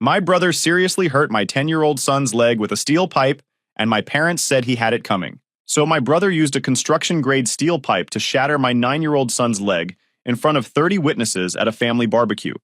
My brother seriously hurt my 10-year-old son's leg with a steel pipe, and my parents said he had it coming. So my brother used a construction-grade steel pipe to shatter my 9-year-old son's leg in front of 30 witnesses at a family barbecue.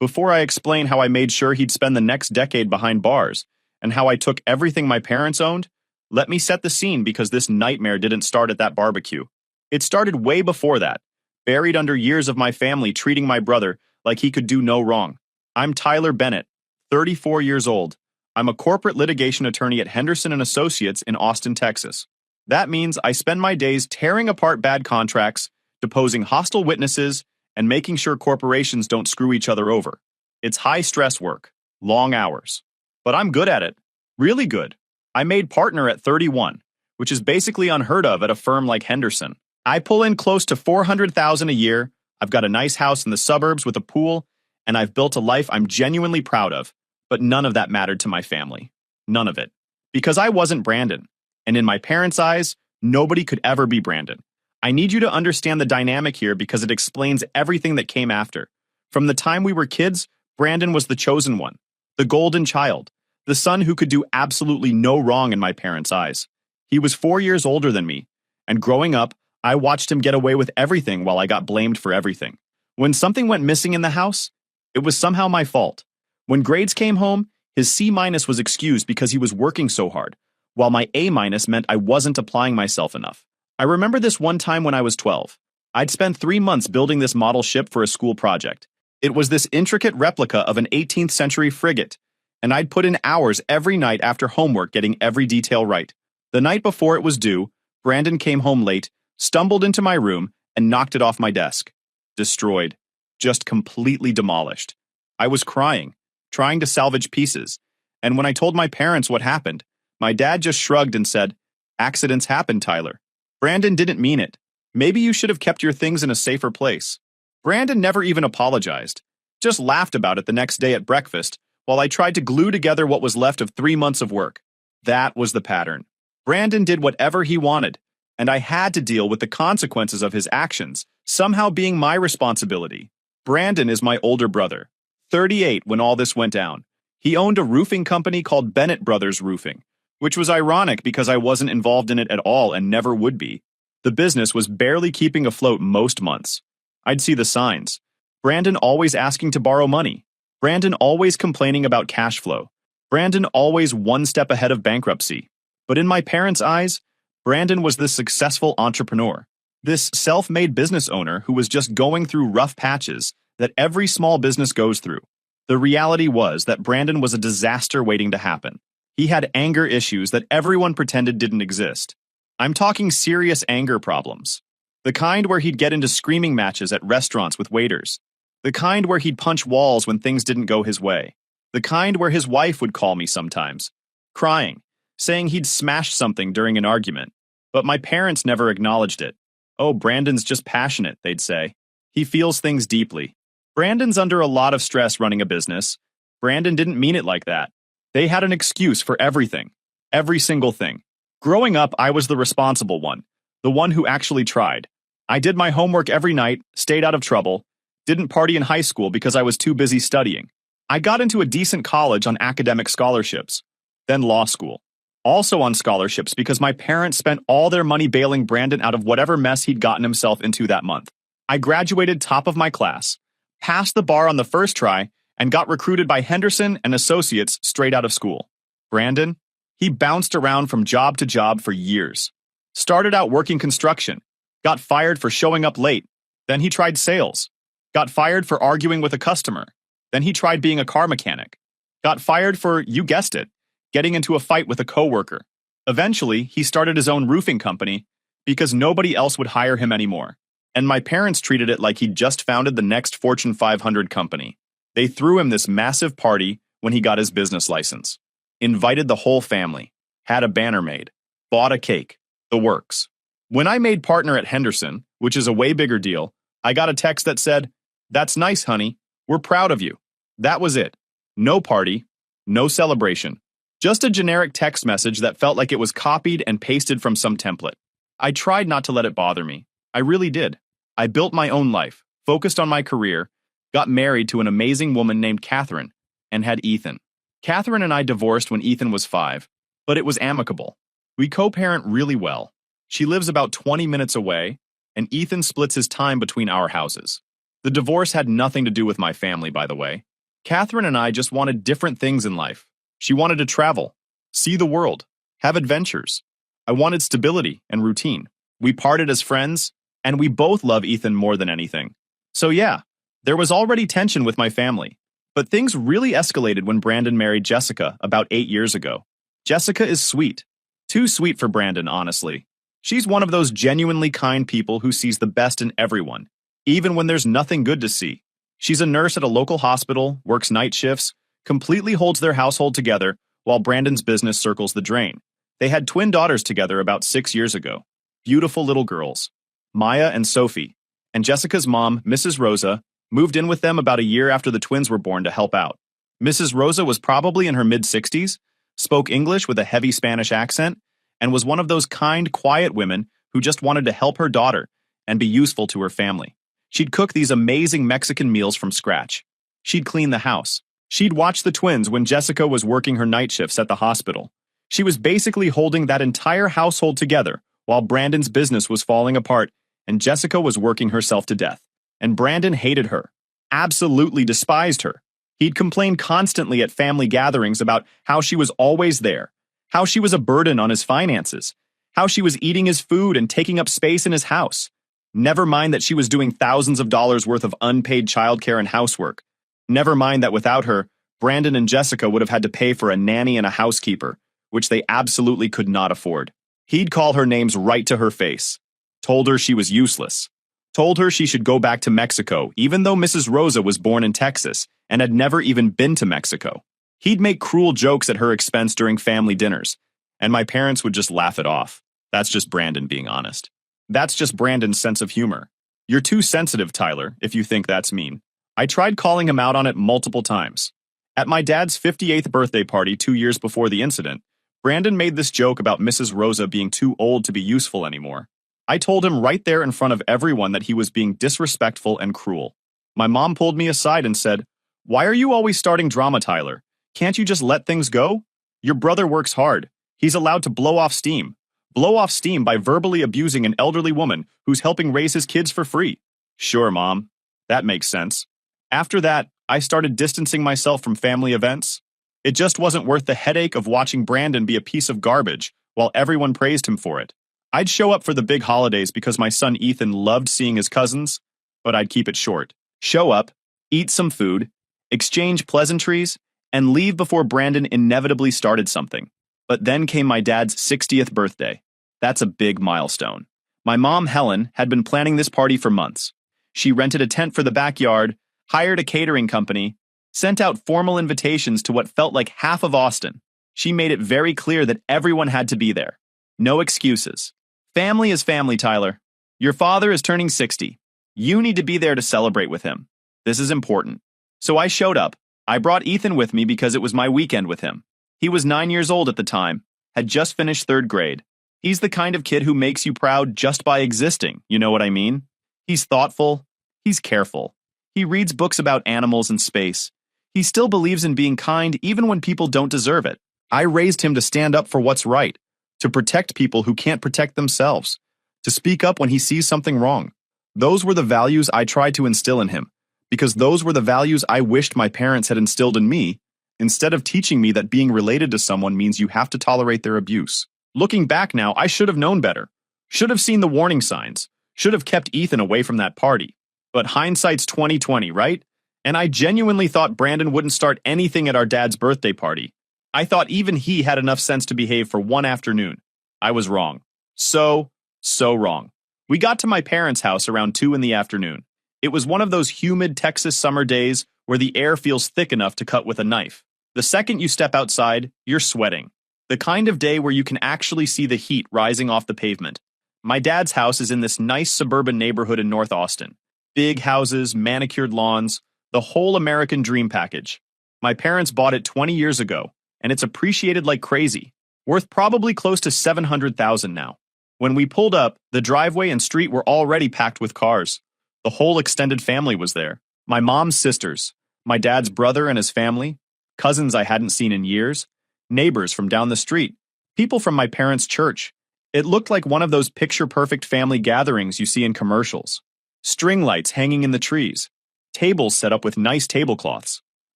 Before I explain how I made sure he'd spend the next decade behind bars, and how I took everything my parents owned, let me set the scene because this nightmare didn't start at that barbecue. It started way before that, buried under years of my family treating my brother like he could do no wrong. I'm Tyler Bennett, 34 years old. I'm a corporate litigation attorney at Henderson & Associates in Austin, Texas. That means I spend my days tearing apart bad contracts, deposing hostile witnesses, and making sure corporations don't screw each other over. It's high-stress work, long hours. But I'm good at it. Really good. I made partner at 31, which is basically unheard of at a firm like Henderson. I pull in close to $400,000 a year, I've got a nice house in the suburbs with a pool, and I've built a life I'm genuinely proud of. But none of that mattered to my family. None of it. Because I wasn't Brandon. And in my parents' eyes, nobody could ever be Brandon. I need you to understand the dynamic here because it explains everything that came after. From the time we were kids, Brandon was the chosen one, the golden child, the son who could do absolutely no wrong in my parents' eyes. He was 4 years older than me, and growing up, I watched him get away with everything while I got blamed for everything. When something went missing in the house, it was somehow my fault. When grades came home, his C- was excused because he was working so hard, while my A- meant I wasn't applying myself enough. I remember this one time when I was 12. I'd spent 3 months building this model ship for a school project. It was this intricate replica of an 18th century frigate, and I'd put in hours every night after homework getting every detail right. The night before it was due, Brandon came home late, stumbled into my room, and knocked it off my desk. Destroyed. Just completely demolished. I was crying, trying to salvage pieces, and when I told my parents what happened, my dad just shrugged and said, "Accidents happen, Tyler. Brandon didn't mean it. Maybe you should have kept your things in a safer place." Brandon never even apologized, just laughed about it the next day at breakfast while I tried to glue together what was left of 3 months of work. That was the pattern. Brandon did whatever he wanted, and I had to deal with the consequences of his actions, somehow being my responsibility. Brandon is my older brother, 38 when all this went down. He owned a roofing company called Bennett Brothers Roofing, which was ironic because I wasn't involved in it at all and never would be. The business was barely keeping afloat most months. I'd see the signs. Brandon always asking to borrow money. Brandon always complaining about cash flow. Brandon always one step ahead of bankruptcy. But in my parents' eyes, Brandon was this successful entrepreneur, this self-made business owner who was just going through rough patches that every small business goes through. The reality was that Brandon was a disaster waiting to happen. He had anger issues that everyone pretended didn't exist. I'm talking serious anger problems. The kind where he'd get into screaming matches at restaurants with waiters. The kind where he'd punch walls when things didn't go his way. The kind where his wife would call me sometimes, crying, saying he'd smashed something during an argument. But my parents never acknowledged it. "Oh, Brandon's just passionate," they'd say. "He feels things deeply." Brandon's under a lot of stress running a business. Brandon didn't mean it like that. They had an excuse for everything. Every single thing. Growing up, I was the responsible one. The one who actually tried. I did my homework every night, stayed out of trouble, didn't party in high school because I was too busy studying. I got into a decent college on academic scholarships, then law school. Also on scholarships because my parents spent all their money bailing Brandon out of whatever mess he'd gotten himself into that month. I graduated top of my class, passed the bar on the first try, and got recruited by Henderson & Associates straight out of school. Brandon? He bounced around from job to job for years. Started out working construction, got fired for showing up late, then he tried sales. Got fired for arguing with a customer, then he tried being a car mechanic. Got fired for, you guessed it, getting into a fight with a coworker. Eventually, he started his own roofing company because nobody else would hire him anymore. And my parents treated it like he'd just founded the next Fortune 500 company. They threw him this massive party when he got his business license. Invited the whole family. Had a banner made. Bought a cake. The works. When I made partner at Henderson, which is a way bigger deal, I got a text that said, "That's nice, honey. We're proud of you." That was it. No party. No celebration. Just a generic text message that felt like it was copied and pasted from some template. I tried not to let it bother me. I really did. I built my own life, focused on my career, got married to an amazing woman named Catherine, and had Ethan. Catherine and I divorced when Ethan was 5, but it was amicable. We co-parent really well. She lives about 20 minutes away, and Ethan splits his time between our houses. The divorce had nothing to do with my family, by the way. Catherine and I just wanted different things in life. She wanted to travel, see the world, have adventures. I wanted stability and routine. We parted as friends, and we both love Ethan more than anything. So yeah, there was already tension with my family. But things really escalated when Brandon married Jessica about 8 years ago. Jessica is sweet. Too sweet for Brandon, honestly. She's one of those genuinely kind people who sees the best in everyone, even when there's nothing good to see. She's a nurse at a local hospital, works night shifts, completely holds their household together while Brandon's business circles the drain. They had twin daughters together about 6 years ago. Beautiful little girls, Maya and Sophie. And Jessica's mom, Mrs. Rosa, moved in with them about a year after the twins were born to help out. Mrs. Rosa was probably in her mid-60s, spoke English with a heavy Spanish accent, and was one of those kind, quiet women who just wanted to help her daughter and be useful to her family. She'd cook these amazing Mexican meals from scratch. She'd clean the house. She'd watch the twins when Jessica was working her night shifts at the hospital. She was basically holding that entire household together while Brandon's business was falling apart and Jessica was working herself to death. And Brandon hated her, absolutely despised her. He'd complain constantly at family gatherings about how she was always there, how she was a burden on his finances, how she was eating his food and taking up space in his house. Never mind that she was doing thousands of dollars worth of unpaid childcare and housework. Never mind that without her, Brandon and Jessica would have had to pay for a nanny and a housekeeper, which they absolutely could not afford. He'd call her names right to her face, told her she was useless, told her she should go back to Mexico, even though Mrs. Rosa was born in Texas and had never even been to Mexico. He'd make cruel jokes at her expense during family dinners, and my parents would just laugh it off. That's just Brandon being honest. That's just Brandon's sense of humor. You're too sensitive, Tyler, if you think that's mean. I tried calling him out on it multiple times. At my dad's 58th birthday party 2 years before the incident, Brandon made this joke about Mrs. Rosa being too old to be useful anymore. I told him right there in front of everyone that he was being disrespectful and cruel. My mom pulled me aside and said, "Why are you always starting drama, Tyler? Can't you just let things go? Your brother works hard. He's allowed to blow off steam. Blow off steam by verbally abusing an elderly woman who's helping raise his kids for free." Sure, Mom. That makes sense. After that, I started distancing myself from family events. It just wasn't worth the headache of watching Brandon be a piece of garbage while everyone praised him for it. I'd show up for the big holidays because my son Ethan loved seeing his cousins, but I'd keep it short. Show up, eat some food, exchange pleasantries, and leave before Brandon inevitably started something. But then came my dad's 60th birthday. That's a big milestone. My mom, Helen, had been planning this party for months. She rented a tent for the backyard, hired a catering company, sent out formal invitations to what felt like half of Austin. She made it very clear that everyone had to be there. No excuses. Family is family, Tyler. Your father is turning 60. You need to be there to celebrate with him. This is important. So I showed up. I brought Ethan with me because it was my weekend with him. He was 9 years old at the time, had just finished 3rd grade. He's the kind of kid who makes you proud just by existing, you know what I mean? He's thoughtful. He's careful. He reads books about animals and space. He still believes in being kind even when people don't deserve it. I raised him to stand up for what's right, to protect people who can't protect themselves, to speak up when he sees something wrong. Those were the values I tried to instill in him, because those were the values I wished my parents had instilled in me, instead of teaching me that being related to someone means you have to tolerate their abuse. Looking back now, I should have known better. Should have seen the warning signs. Should have kept Ethan away from that party. But hindsight's 20/20, right? And I genuinely thought Brandon wouldn't start anything at our dad's birthday party. I thought even he had enough sense to behave for one afternoon. I was wrong. So wrong. We got to my parents' house around 2 in the afternoon. It was one of those humid Texas summer days where the air feels thick enough to cut with a knife. The second you step outside, you're sweating. The kind of day where you can actually see the heat rising off the pavement. My dad's house is in this nice suburban neighborhood in North Austin. Big houses, manicured lawns, the whole American dream package. My parents bought it 20 years ago, and it's appreciated like crazy, worth probably close to $700,000 now. When we pulled up, the driveway and street were already packed with cars. The whole extended family was there. My mom's sisters, my dad's brother and his family, cousins I hadn't seen in years, neighbors from down the street, people from my parents' church. It looked like one of those picture-perfect family gatherings you see in commercials. String lights hanging in the trees, tables set up with nice tablecloths.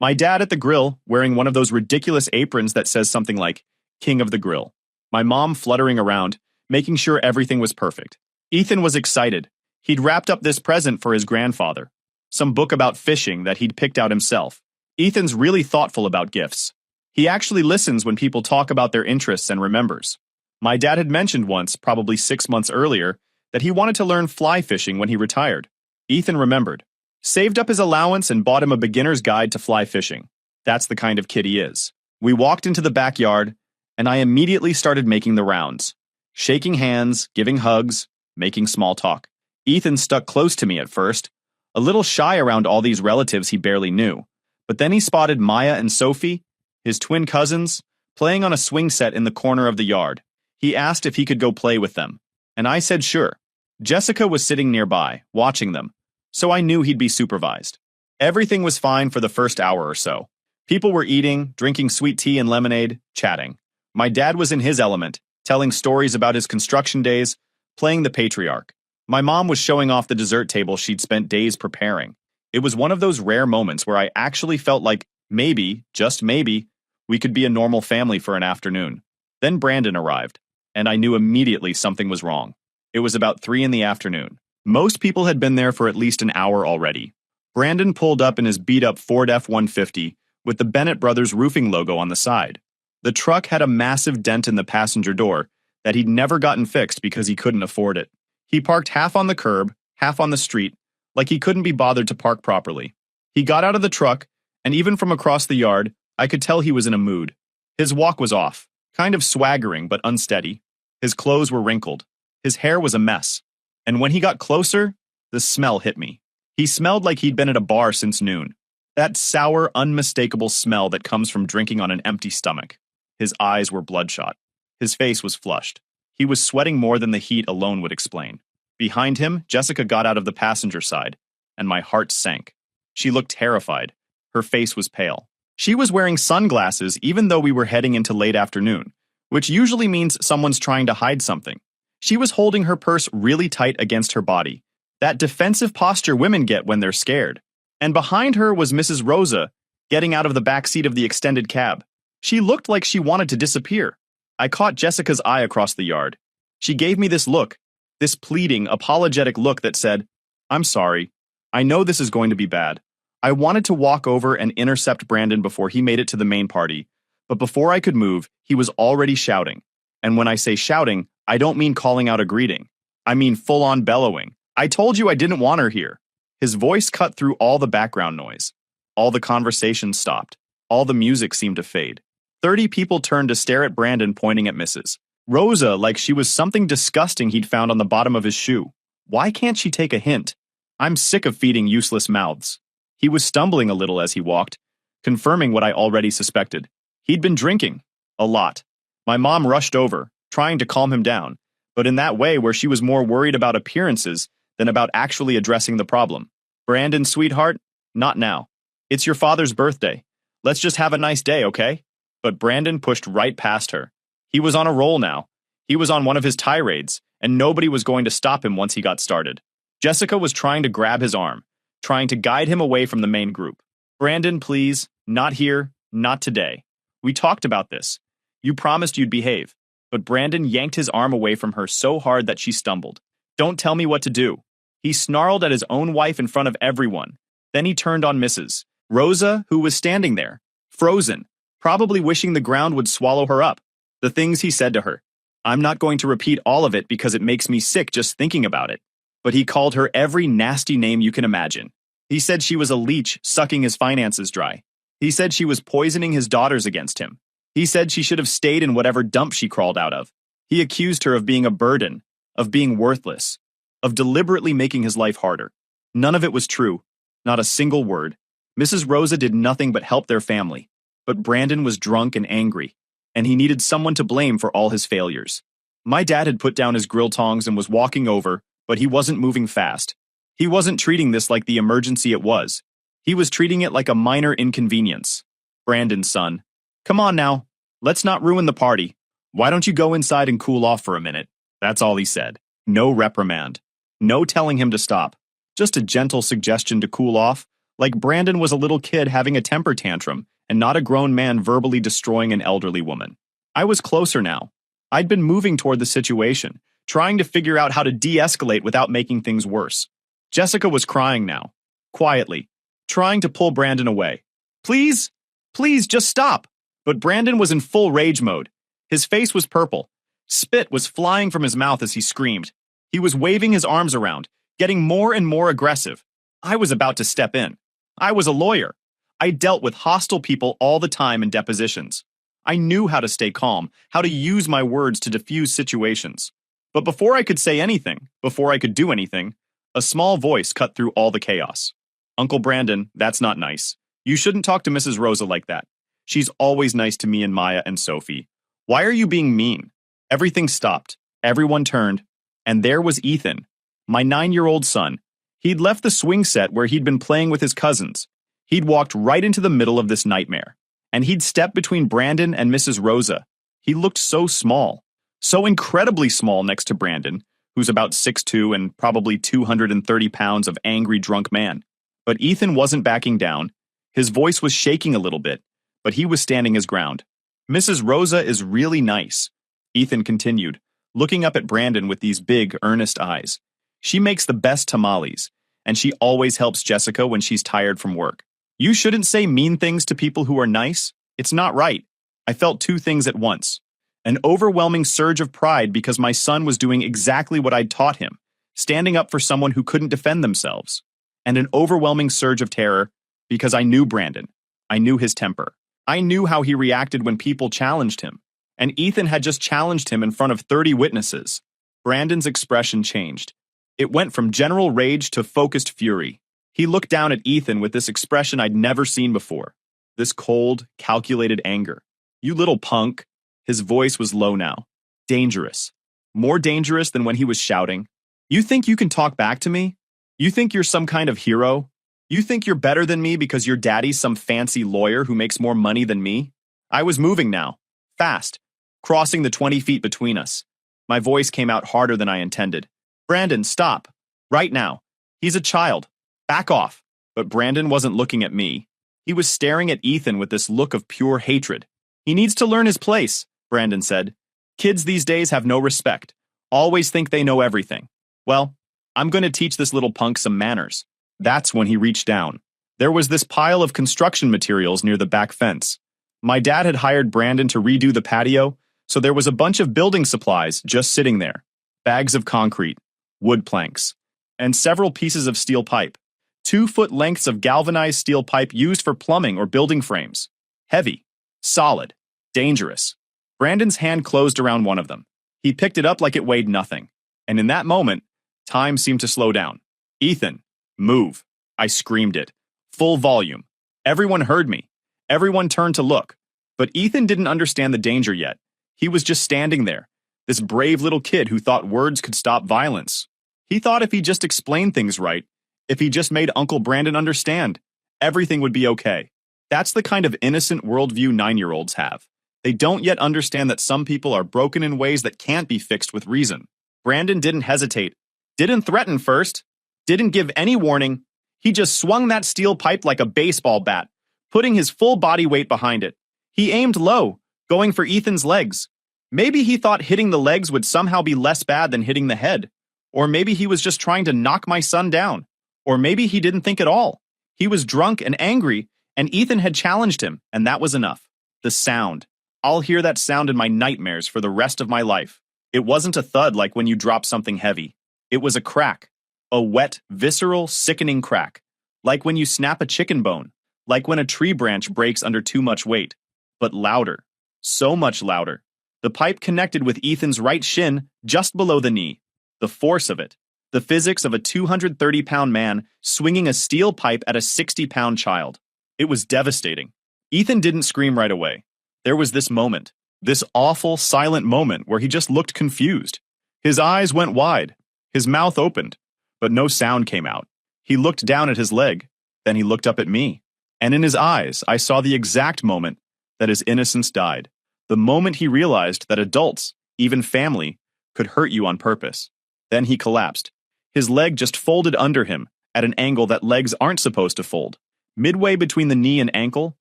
My dad at the grill, wearing one of those ridiculous aprons that says something like, King of the Grill. My mom fluttering around, making sure everything was perfect. Ethan was excited. He'd wrapped up this present for his grandfather. Some book about fishing that he'd picked out himself. Ethan's really thoughtful about gifts. He actually listens when people talk about their interests and remembers. My dad had mentioned once, probably 6 months earlier, that he wanted to learn fly fishing when he retired. Ethan remembered. Saved up his allowance and bought him a beginner's guide to fly fishing. That's the kind of kid he is. We walked into the backyard, and I immediately started making the rounds. Shaking hands, giving hugs, making small talk. Ethan stuck close to me at first, a little shy around all these relatives he barely knew. But then he spotted Maya and Sophie, his twin cousins, playing on a swing set in the corner of the yard. He asked if he could go play with them, and I said sure. Jessica was sitting nearby, watching them, so I knew he'd be supervised. Everything was fine for the first hour or so. People were eating, drinking sweet tea and lemonade, chatting. My dad was in his element, telling stories about his construction days, playing the patriarch. My mom was showing off the dessert table she'd spent days preparing. It was one of those rare moments where I actually felt like maybe, just maybe, we could be a normal family for an afternoon. Then Brandon arrived, and I knew immediately something was wrong. It was about 3 in the afternoon. Most people had been there for at least an hour already. Brandon pulled up in his beat-up Ford F-150 with the Bennett Brothers roofing logo on the side. The truck had a massive dent in the passenger door that he'd never gotten fixed because he couldn't afford it. He parked half on the curb, half on the street, like he couldn't be bothered to park properly. He got out of the truck, and even from across the yard, I could tell he was in a mood. His walk was off, kind of swaggering but unsteady. His clothes were wrinkled. His hair was a mess. And when he got closer, the smell hit me. He smelled like he'd been at a bar since noon. That sour, unmistakable smell that comes from drinking on an empty stomach. His eyes were bloodshot. His face was flushed. He was sweating more than the heat alone would explain. Behind him, Jessica got out of the passenger side, and my heart sank. She looked terrified. Her face was pale. She was wearing sunglasses even though we were heading into late afternoon, which usually means someone's trying to hide something. She was holding her purse really tight against her body, that defensive posture women get when they're scared. And behind her was Mrs. Rosa, getting out of the back seat of the extended cab. She looked like she wanted to disappear. I caught Jessica's eye across the yard. She gave me this look, this pleading, apologetic look that said, "I'm sorry. I know this is going to be bad. I wanted to walk over and intercept Brandon before he made it to the main party, but before I could move, he was already shouting. And when I say shouting, I don't mean calling out a greeting. I mean full-on bellowing. I told you I didn't want her here." His voice cut through all the background noise. All the conversation stopped. All the music seemed to fade. 30 people turned to stare at Brandon pointing at Mrs. Rosa like she was something disgusting he'd found on the bottom of his shoe. Why can't she take a hint? I'm sick of feeding useless mouths. He was stumbling a little as he walked, confirming what I already suspected. He'd been drinking. A lot. My mom rushed over, trying to calm him down, but in that way where she was more worried about appearances than about actually addressing the problem. "Brandon, sweetheart, not now. It's your father's birthday. Let's just have a nice day, okay?" But Brandon pushed right past her. He was on a roll now. He was on one of his tirades, and nobody was going to stop him once he got started. Jessica was trying to grab his arm, trying to guide him away from the main group. "Brandon, please, not here, not today. We talked about this. You promised you'd behave." But Brandon yanked his arm away from her so hard that she stumbled. "Don't tell me what to do." He snarled at his own wife in front of everyone. Then he turned on Mrs. Rosa, who was standing there, frozen, probably wishing the ground would swallow her up. The things he said to her. I'm not going to repeat all of it because it makes me sick just thinking about it. But he called her every nasty name you can imagine. He said she was a leech sucking his finances dry. He said she was poisoning his daughters against him. He said she should have stayed in whatever dump she crawled out of. He accused her of being a burden, of being worthless, of deliberately making his life harder. None of it was true. Not a single word. Mrs. Rosa did nothing but help their family. But Brandon was drunk and angry, and he needed someone to blame for all his failures. My dad had put down his grill tongs and was walking over, but he wasn't moving fast. He wasn't treating this like the emergency it was. He was treating it like a minor inconvenience. Brandon's son. Come on now. Let's not ruin the party. Why don't you go inside and cool off for a minute? That's all he said. No reprimand. No telling him to stop. Just a gentle suggestion to cool off, like Brandon was a little kid having a temper tantrum and not a grown man verbally destroying an elderly woman. I was closer now. I'd been moving toward the situation, trying to figure out how to de-escalate without making things worse. Jessica was crying now, quietly, trying to pull Brandon away. Please, please, just stop. But Brandon was in full rage mode. His face was purple. Spit was flying from his mouth as he screamed. He was waving his arms around, getting more and more aggressive. I was about to step in. I was a lawyer. I dealt with hostile people all the time in depositions. I knew how to stay calm, how to use my words to diffuse situations. But before I could say anything, before I could do anything, a small voice cut through all the chaos. Uncle Brandon, that's not nice. You shouldn't talk to Mrs. Rosa like that. She's always nice to me and Maya and Sophie. Why are you being mean? Everything stopped. Everyone turned. And there was Ethan, my 9-year-old son. He'd left the swing set where he'd been playing with his cousins. He'd walked right into the middle of this nightmare. And he'd stepped between Brandon and Mrs. Rosa. He looked so small. So incredibly small next to Brandon, who's about 6'2" and probably 230 pounds of angry drunk man. But Ethan wasn't backing down. His voice was shaking a little bit, but he was standing his ground. Mrs. Rosa is really nice, Ethan continued, looking up at Brandon with these big, earnest eyes. She makes the best tamales, and she always helps Jessica when she's tired from work. You shouldn't say mean things to people who are nice. It's not right. I felt two things at once. An overwhelming surge of pride because my son was doing exactly what I'd taught him, standing up for someone who couldn't defend themselves. And an overwhelming surge of terror because I knew Brandon. I knew his temper. I knew how he reacted when people challenged him. And Ethan had just challenged him in front of 30 witnesses. Brandon's expression changed. It went from general rage to focused fury. He looked down at Ethan with this expression I'd never seen before. This cold, calculated anger. You little punk. His voice was low now. Dangerous. More dangerous than when he was shouting. You think you can talk back to me? You think you're some kind of hero? You think you're better than me because your daddy's some fancy lawyer who makes more money than me? I was moving now. Fast. Crossing the 20 feet between us. My voice came out harder than I intended. Brandon, stop. Right now. He's a child. Back off. But Brandon wasn't looking at me. He was staring at Ethan with this look of pure hatred. He needs to learn his place, Brandon said. Kids these days have no respect. Always think they know everything. Well, I'm going to teach this little punk some manners. That's when he reached down. There was this pile of construction materials near the back fence. My dad had hired Brandon to redo the patio, so there was a bunch of building supplies just sitting there. Bags of concrete, wood planks, and several pieces of steel pipe. 2-foot lengths of galvanized steel pipe used for plumbing or building frames. Heavy, solid, dangerous. Brandon's hand closed around one of them. He picked it up like it weighed nothing. And in that moment, time seemed to slow down. Ethan, move. I screamed it. Full volume. Everyone heard me. Everyone turned to look. But Ethan didn't understand the danger yet. He was just standing there. This brave little kid who thought words could stop violence. He thought if he just explained things right, if he just made Uncle Brandon understand, everything would be okay. That's the kind of innocent worldview 9-year-olds have. They don't yet understand that some people are broken in ways that can't be fixed with reason. Brandon didn't hesitate. Didn't threaten first. Didn't give any warning. He just swung that steel pipe like a baseball bat, putting his full body weight behind it. He aimed low, going for Ethan's legs. Maybe he thought hitting the legs would somehow be less bad than hitting the head. Or maybe he was just trying to knock my son down. Or maybe he didn't think at all. He was drunk and angry, and Ethan had challenged him, and that was enough. The sound. I'll hear that sound in my nightmares for the rest of my life. It wasn't a thud like when you drop something heavy. It was a crack. A wet, visceral, sickening crack. Like when you snap a chicken bone. Like when a tree branch breaks under too much weight. But louder. So much louder. The pipe connected with Ethan's right shin just below the knee. The force of it. The physics of a 230-pound man swinging a steel pipe at a 60-pound child. It was devastating. Ethan didn't scream right away. There was this moment. This awful, silent moment where he just looked confused. His eyes went wide. His mouth opened. But no sound came out. He looked down at his leg. Then he looked up at me. And in his eyes, I saw the exact moment that his innocence died. The moment he realized that adults, even family, could hurt you on purpose. Then he collapsed. His leg just folded under him at an angle that legs aren't supposed to fold. Midway between the knee and ankle,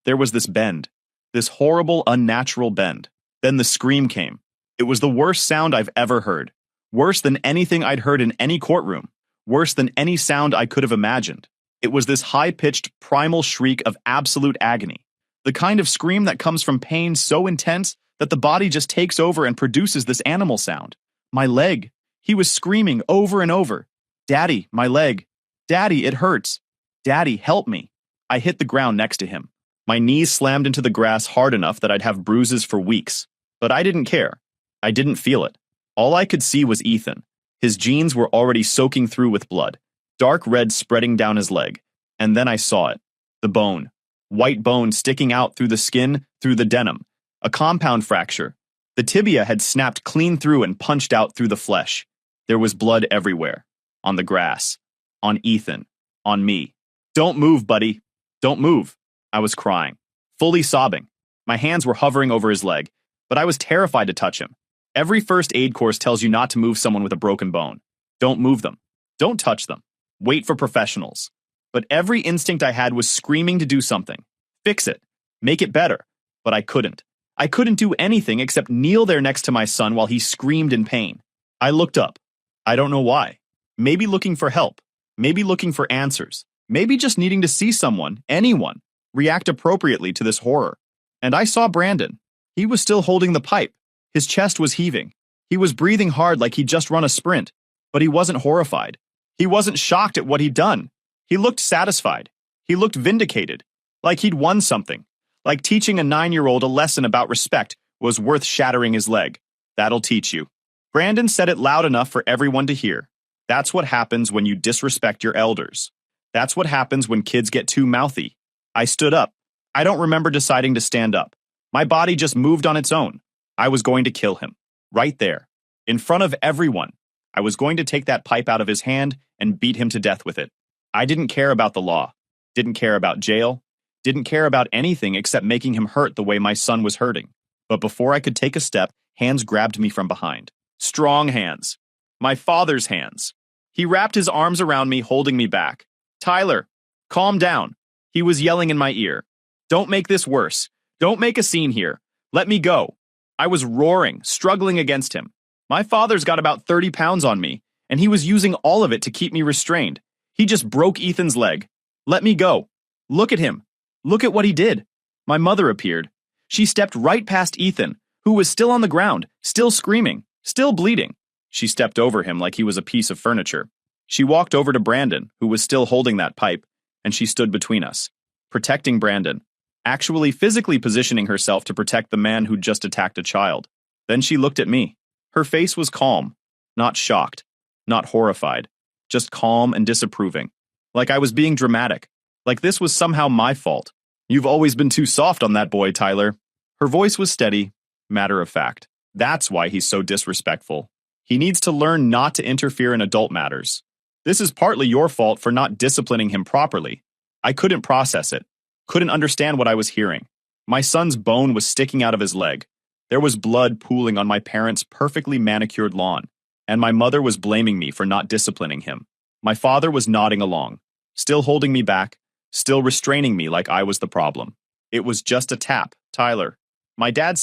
there was this bend. This horrible, unnatural bend. Then the scream came. It was the worst sound I've ever heard. Worse than anything I'd heard in any courtroom. Worse than any sound I could have imagined. It was this high-pitched, primal shriek of absolute agony. The kind of scream that comes from pain so intense that the body just takes over and produces this animal sound. My leg. He was screaming over and over. Daddy, my leg. Daddy, it hurts. Daddy, help me. I hit the ground next to him. My knees slammed into the grass hard enough that I'd have bruises for weeks. But I didn't care. I didn't feel it. All I could see was Ethan. His jeans were already soaking through with blood. Dark red spreading down his leg. And then I saw it. The bone. White bone sticking out through the skin, through the denim. A compound fracture. The tibia had snapped clean through and punched out through the flesh. There was blood everywhere. On the grass. On Ethan. On me. Don't move, buddy. Don't move. I was crying. Fully sobbing. My hands were hovering over his leg, but I was terrified to touch him. Every first aid course tells you not to move someone with a broken bone. Don't move them. Don't touch them. Wait for professionals. But every instinct I had was screaming to do something. Fix it. Make it better. But I couldn't. I couldn't do anything except kneel there next to my son while he screamed in pain. I looked up. I don't know why. Maybe looking for help. Maybe looking for answers. Maybe just needing to see someone, anyone, react appropriately to this horror. And I saw Brandon. He was still holding the pipe. His chest was heaving. He was breathing hard like he'd just run a sprint. But he wasn't horrified. He wasn't shocked at what he'd done. He looked satisfied. He looked vindicated. Like he'd won something. Like teaching a 9-year-old a lesson about respect was worth shattering his leg. That'll teach you. Brandon said it loud enough for everyone to hear. That's what happens when you disrespect your elders. That's what happens when kids get too mouthy. I stood up. I don't remember deciding to stand up. My body just moved on its own. I was going to kill him. Right there. In front of everyone. I was going to take that pipe out of his hand and beat him to death with it. I didn't care about the law. Didn't care about jail. Didn't care about anything except making him hurt the way my son was hurting. But before I could take a step, hands grabbed me from behind. Strong hands. My father's hands. He wrapped his arms around me, holding me back. Tyler, calm down. He was yelling in my ear. Don't make this worse. Don't make a scene here. Let me go. I was roaring, struggling against him. My father's got about 30 pounds on me, and he was using all of it to keep me restrained. He just broke Ethan's leg. Let me go. Look at him. Look at what he did. My mother appeared. She stepped right past Ethan, who was still on the ground, still screaming, still bleeding. She stepped over him like he was a piece of furniture. She walked over to Brandon, who was still holding that pipe, and she stood between us, protecting Brandon, actually physically positioning herself to protect the man who'd just attacked a child. Then she looked at me. Her face was calm, not shocked, not horrified, just calm and disapproving, like I was being dramatic, like this was somehow my fault. You've always been too soft on that boy, Tyler. Her voice was steady, matter of fact. That's why he's so disrespectful. He needs to learn not to interfere in adult matters. This is partly your fault for not disciplining him properly. I couldn't process it, couldn't understand what I was hearing. My son's bone was sticking out of his leg. There was blood pooling on my parents' perfectly manicured lawn, and my mother was blaming me for not disciplining him. My father was nodding along, still holding me back, still restraining me like I was the problem. It was just a tap, Tyler. My dad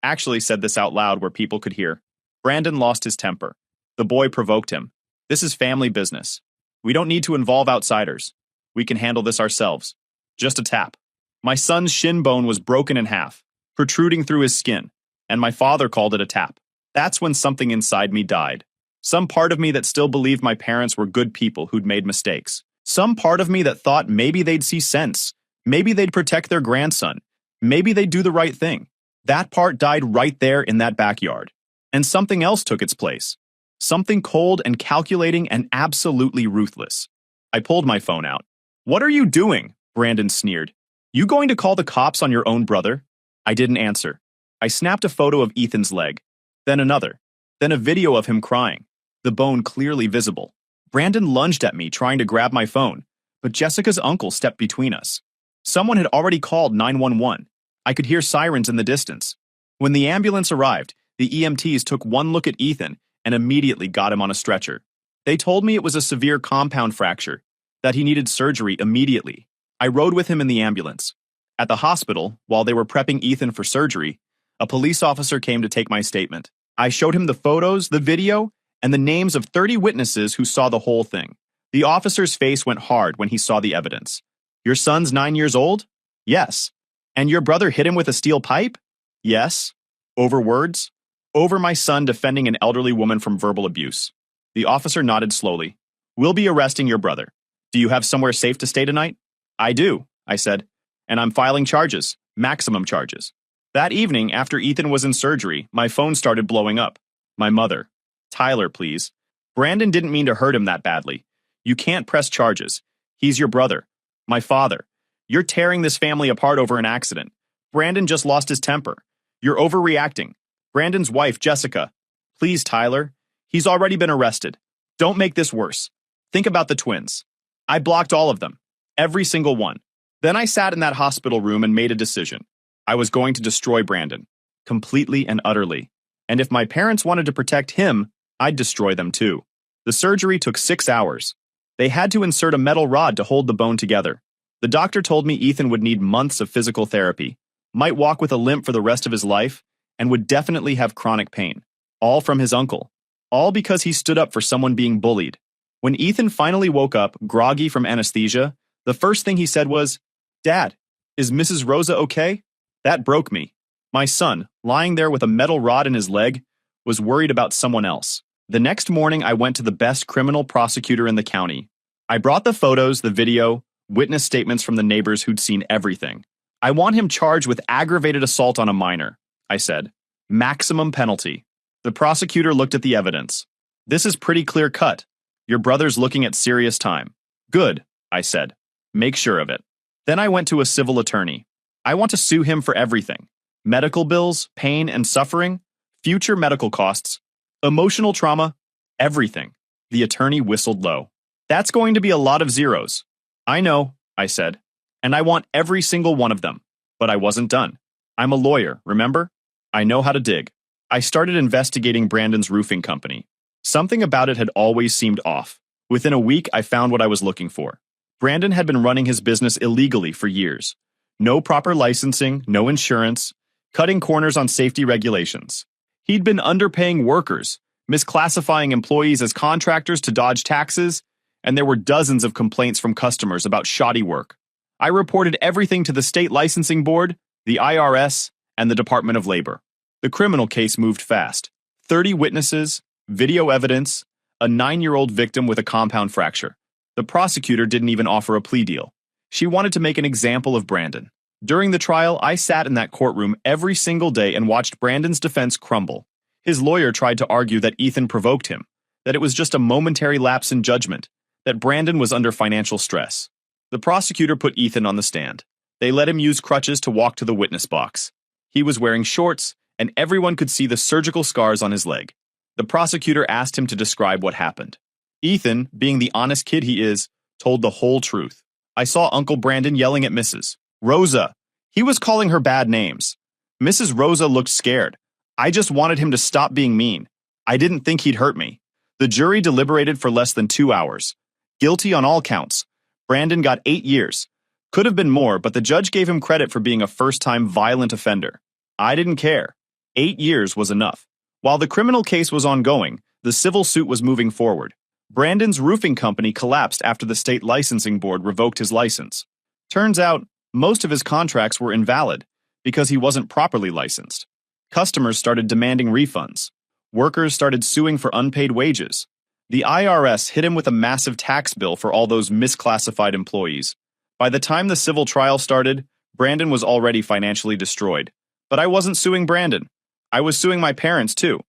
actually said this out loud where people could hear. Brandon lost his temper. The boy provoked him. This is family business. We don't need to involve outsiders. We can handle this ourselves. Just a tap. My son's shin bone was broken in half, protruding through his skin, and my father called it a tap. That's when something inside me died. Some part of me that still believed my parents were good people who'd made mistakes. Some part of me that thought maybe they'd see sense. Maybe they'd protect their grandson. Maybe they'd do the right thing. That part died right there in that backyard. And something else took its place. Something cold and calculating and absolutely ruthless. I pulled my phone out. What are you doing? Brandon sneered. You going to call the cops on your own brother? I didn't answer. I snapped a photo of Ethan's leg. Then another. Then a video of him crying. The bone clearly visible. Brandon lunged at me, trying to grab my phone, but Jessica's uncle stepped between us. Someone had already called 911. I could hear sirens in the distance. When the ambulance arrived, the EMTs took one look at Ethan and immediately got him on a stretcher. They told me it was a severe compound fracture, that he needed surgery immediately. I rode with him in the ambulance. At the hospital, while they were prepping Ethan for surgery, a police officer came to take my statement. I showed him the photos, the video, and the names of 30 witnesses who saw the whole thing. The officer's face went hard when he saw the evidence. Your son's 9 years old? Yes. And your brother hit him with a steel pipe? Yes. Over words? Over my son defending an elderly woman from verbal abuse. The officer nodded slowly. We'll be arresting your brother. Do you have somewhere safe to stay tonight? I do, I said. And I'm filing charges, maximum charges. That evening, after Ethan was in surgery, my phone started blowing up. My mother. Tyler, please. Brandon didn't mean to hurt him that badly. You can't press charges. He's your brother. My father. You're tearing this family apart over an accident. Brandon just lost his temper. You're overreacting. Brandon's wife, Jessica. Please, Tyler. He's already been arrested. Don't make this worse. Think about the twins. I blocked all of them. Every single one. Then I sat in that hospital room and made a decision. I was going to destroy Brandon. Completely and utterly. And if my parents wanted to protect him, I'd destroy them too. The surgery took 6 hours. They had to insert a metal rod to hold the bone together. The doctor told me Ethan would need months of physical therapy, might walk with a limp for the rest of his life, and would definitely have chronic pain. All from his uncle. All because he stood up for someone being bullied. When Ethan finally woke up, groggy from anesthesia, the first thing he said was, "Dad, is Mrs. Rosa okay?" That broke me. My son, lying there with a metal rod in his leg, was worried about someone else. The next morning, I went to the best criminal prosecutor in the county. I brought the photos, the video, witness statements from the neighbors who'd seen everything. I want him charged with aggravated assault on a minor, I said. Maximum penalty. The prosecutor looked at the evidence. This is pretty clear cut. Your brother's looking at serious time. Good, I said. Make sure of it. Then I went to a civil attorney. I want to sue him for everything. Medical bills, pain and suffering, future medical costs, emotional trauma, everything. The attorney whistled low. That's going to be a lot of zeros. I know, I said, and I want every single one of them. But I wasn't done. I'm a lawyer, remember? I know how to dig. I started investigating Brandon's roofing company. Something about it had always seemed off. Within a week, I found what I was looking for. Brandon had been running his business illegally for years. No proper licensing, no insurance, cutting corners on safety regulations. He'd been underpaying workers, misclassifying employees as contractors to dodge taxes, and there were dozens of complaints from customers about shoddy work. I reported everything to the state licensing board, the IRS, and the Department of Labor. The criminal case moved fast. 30 witnesses, video evidence, a 9-year-old victim with a compound fracture. The prosecutor didn't even offer a plea deal. She wanted to make an example of Brandon. During the trial, I sat in that courtroom every single day and watched Brandon's defense crumble. His lawyer tried to argue that Ethan provoked him, that it was just a momentary lapse in judgment, that Brandon was under financial stress. The prosecutor put Ethan on the stand. They let him use crutches to walk to the witness box. He was wearing shorts, and everyone could see the surgical scars on his leg. The prosecutor asked him to describe what happened. Ethan, being the honest kid he is, told the whole truth. I saw Uncle Brandon yelling at Mrs. Rosa. He was calling her bad names. Mrs. Rosa looked scared. I just wanted him to stop being mean. I didn't think he'd hurt me. The jury deliberated for less than 2 hours. Guilty on all counts. Brandon got 8 years. Could have been more, but the judge gave him credit for being a first-time violent offender. I didn't care. 8 years was enough. While the criminal case was ongoing, the civil suit was moving forward. Brandon's roofing company collapsed after the state licensing board revoked his license. Turns out, most of his contracts were invalid because he wasn't properly licensed. Customers started demanding refunds. Workers started suing for unpaid wages. The IRS hit him with a massive tax bill for all those misclassified employees. By the time the civil trial started, Brandon was already financially destroyed. But I wasn't suing Brandon. I was suing my parents, too.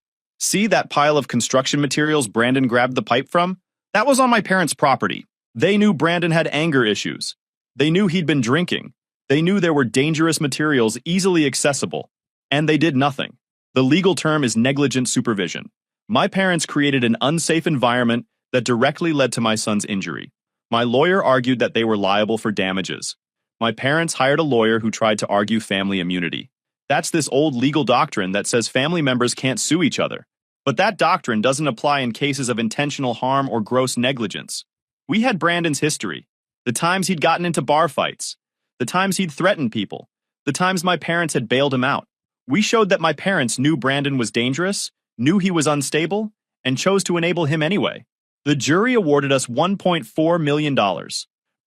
See that pile of construction materials Brandon grabbed the pipe from? That was on my parents' property. They knew Brandon had anger issues. They knew he'd been drinking. They knew there were dangerous materials easily accessible. And they did nothing. The legal term is negligent supervision. My parents created an unsafe environment that directly led to my son's injury. My lawyer argued that they were liable for damages. My parents hired a lawyer who tried to argue family immunity. That's this old legal doctrine that says family members can't sue each other. But that doctrine doesn't apply in cases of intentional harm or gross negligence. We had Brandon's history. The times he'd gotten into bar fights. The times he'd threatened people. The times my parents had bailed him out. We showed that my parents knew Brandon was dangerous, knew he was unstable, and chose to enable him anyway. The jury awarded us $1.4 million.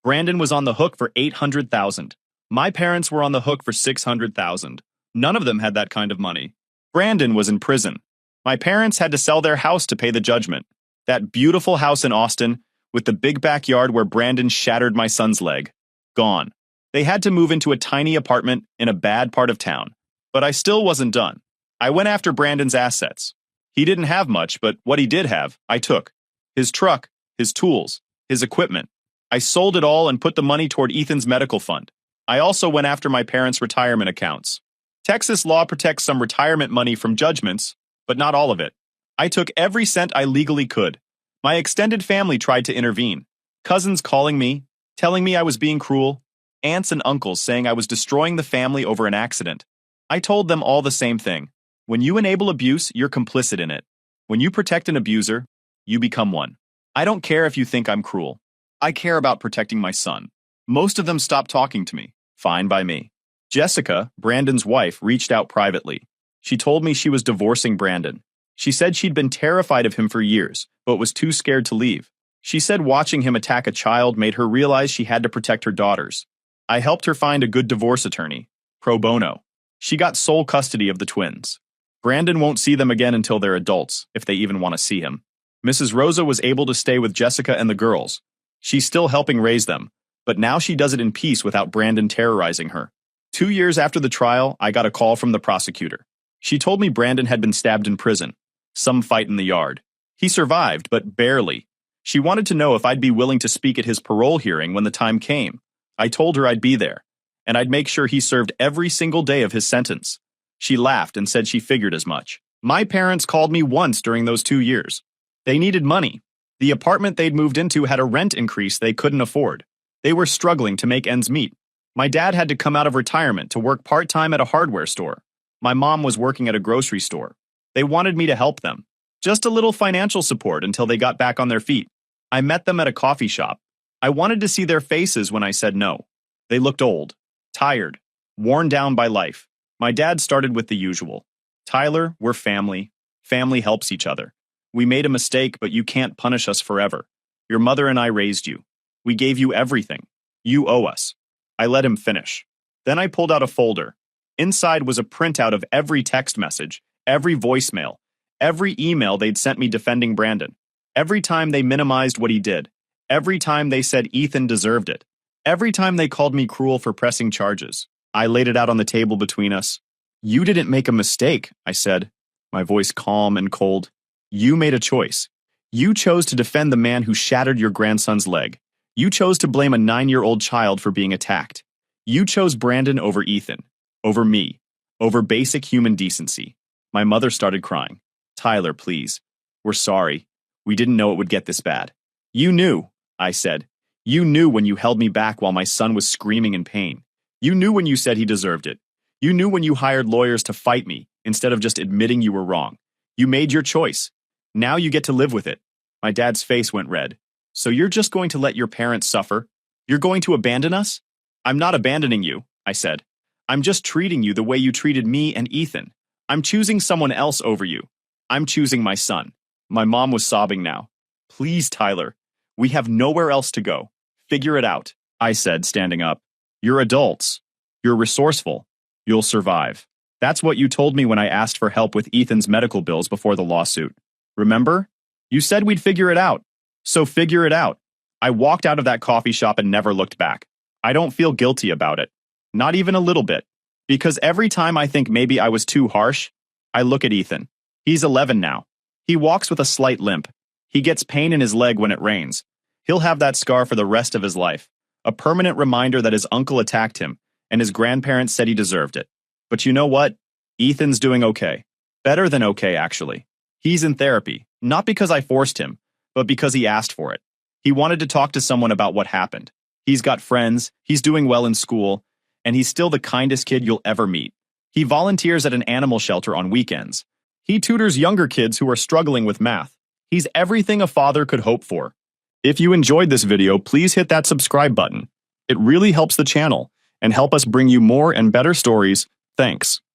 Brandon was on the hook for $800,000. My parents were on the hook for $600,000. None of them had that kind of money. Brandon was in prison. My parents had to sell their house to pay the judgment. That beautiful house in Austin, with the big backyard where Brandon shattered my son's leg. Gone. They had to move into a tiny apartment in a bad part of town. But I still wasn't done. I went after Brandon's assets. He didn't have much, but what he did have, I took. His truck, his tools, his equipment. I sold it all and put the money toward Ethan's medical fund. I also went after my parents' retirement accounts. Texas law protects some retirement money from judgments, but not all of it. I took every cent I legally could. My extended family tried to intervene. Cousins calling me, telling me I was being cruel. Aunts and uncles saying I was destroying the family over an accident. I told them all the same thing. When you enable abuse, you're complicit in it. When you protect an abuser, you become one. I don't care if you think I'm cruel. I care about protecting my son. Most of them stopped talking to me. Fine by me. Jessica, Brandon's wife, reached out privately. She told me she was divorcing Brandon. She said she'd been terrified of him for years, but was too scared to leave. She said watching him attack a child made her realize she had to protect her daughters. I helped her find a good divorce attorney, pro bono. She got sole custody of the twins. Brandon won't see them again until they're adults, if they even want to see him. Mrs. Rosa was able to stay with Jessica and the girls. She's still helping raise them, but now she does it in peace without Brandon terrorizing her. 2 years after the trial, I got a call from the prosecutor. She told me Brandon had been stabbed in prison. Some fight in the yard. He survived, but barely. She wanted to know if I'd be willing to speak at his parole hearing when the time came. I told her I'd be there, and I'd make sure he served every single day of his sentence. She laughed and said she figured as much. My parents called me once during those 2 years. They needed money. The apartment they'd moved into had a rent increase they couldn't afford. They were struggling to make ends meet. My dad had to come out of retirement to work part-time at a hardware store. My mom was working at a grocery store. They wanted me to help them. Just a little financial support until they got back on their feet. I met them at a coffee shop. I wanted to see their faces when I said no. They looked old, tired, worn down by life. My dad started with the usual. Tyler, we're family. Family helps each other. We made a mistake, but you can't punish us forever. Your mother and I raised you. We gave you everything. You owe us. I let him finish. Then I pulled out a folder. Inside was a printout of every text message, every voicemail, every email they'd sent me defending Brandon. Every time they minimized what he did. Every time they said Ethan deserved it. Every time they called me cruel for pressing charges. I laid it out on the table between us. You didn't make a mistake, I said, my voice calm and cold. You made a choice. You chose to defend the man who shattered your grandson's leg. You chose to blame a 9-year-old child for being attacked. You chose Brandon over Ethan, over me, over basic human decency. My mother started crying. Tyler, please. We're sorry. We didn't know it would get this bad. You knew, I said. You knew when you held me back while my son was screaming in pain. You knew when you said he deserved it. You knew when you hired lawyers to fight me instead of just admitting you were wrong. You made your choice. Now you get to live with it. My dad's face went red. So you're just going to let your parents suffer? You're going to abandon us? I'm not abandoning you, I said. I'm just treating you the way you treated me and Ethan. I'm choosing someone else over you. I'm choosing my son. My mom was sobbing now. Please, Tyler. We have nowhere else to go. Figure it out, I said, standing up. You're adults. You're resourceful. You'll survive. That's what you told me when I asked for help with Ethan's medical bills before the lawsuit. Remember? You said we'd figure it out. So figure it out. I walked out of that coffee shop and never looked back. I don't feel guilty about it. Not even a little bit. Because every time I think maybe I was too harsh, I look at Ethan. He's 11 now. He walks with a slight limp. He gets pain in his leg when it rains. He'll have that scar for the rest of his life. A permanent reminder that his uncle attacked him, and his grandparents said he deserved it. But you know what? Ethan's doing okay. Better than okay, actually. He's in therapy, not because I forced him, but because he asked for it. He wanted to talk to someone about what happened. He's got friends, he's doing well in school, and he's still the kindest kid you'll ever meet. He volunteers at an animal shelter on weekends. He tutors younger kids who are struggling with math. He's everything a father could hope for. If you enjoyed this video, please hit that subscribe button. It really helps the channel and help us bring you more and better stories. Thanks.